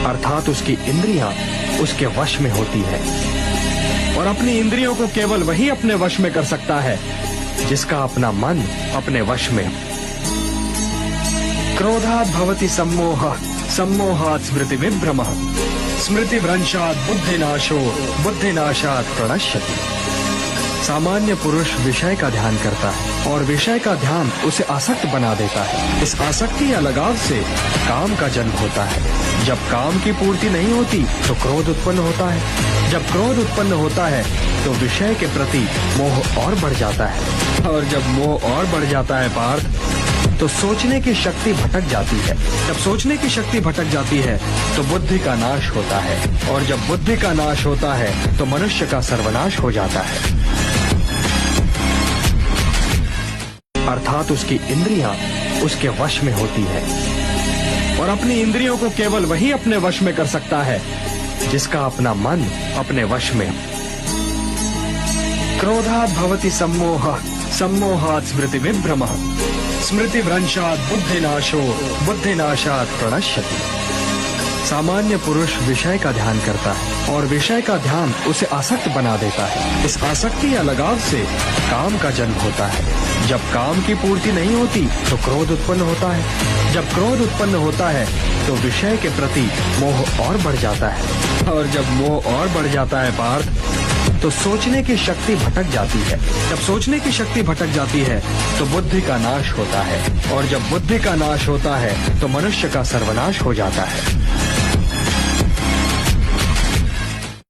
अर्थात उसकी इंद्रियां उसके वश में होती है, और अपनी इंद्रियों को केवल वही अपने वश में कर सकता है जिसका अपना मन अपने वश में। क्रोधात् भवति सम्मोहः, सम्मोहात् स्मृति विभ्रमः, स्मृति भ्रंशात् बुद्धिनाशो, बुद्धिनाशात् प्रणश्यति। सामान्य पुरुष विषय का ध्यान करता है और विषय का ध्यान उसे आसक्त बना देता है। इस आसक्ति या लगाव से काम का जन्म होता है। जब काम की पूर्ति नहीं होती तो क्रोध उत्पन्न होता है। जब क्रोध उत्पन्न होता है तो विषय के प्रति मोह और बढ़ जाता है, और जब मोह और बढ़ जाता है पार्थ, तो सोचने की शक्ति भटक जाती है। जब सोचने की शक्ति भटक जाती है तो बुद्धि का नाश होता है, और जब बुद्धि का नाश होता है तो मनुष्य का सर्वनाश हो जाता है। अर्थात उसकी इंद्रियां उसके वश में होती है, और अपनी इंद्रियों को केवल वही अपने वश में कर सकता है जिसका अपना मन अपने वश में। क्रोधात् भवति सम्मोहः, सम्मोहात् स्मृति विभ्रमः, स्मृति भ्रंशात् बुद्धिनाशो, बुद्धिनाशात् प्रणश्यति। सामान्य पुरुष विषय का ध्यान करता है और विषय का ध्यान उसे आसक्त बना देता है। इस आसक्ति या लगाव से काम का जन्म होता है। जब काम की पूर्ति नहीं होती तो क्रोध उत्पन्न होता है। जब क्रोध उत्पन्न होता है तो विषय के प्रति मोह और बढ़ जाता है, और जब मोह और बढ़ जाता है पार्थ, तो सोचने की शक्ति भटक जाती है। जब सोचने की शक्ति भटक जाती है तो बुद्धि का नाश होता है, और जब बुद्धि का नाश होता है तो मनुष्य का सर्वनाश हो जाता है।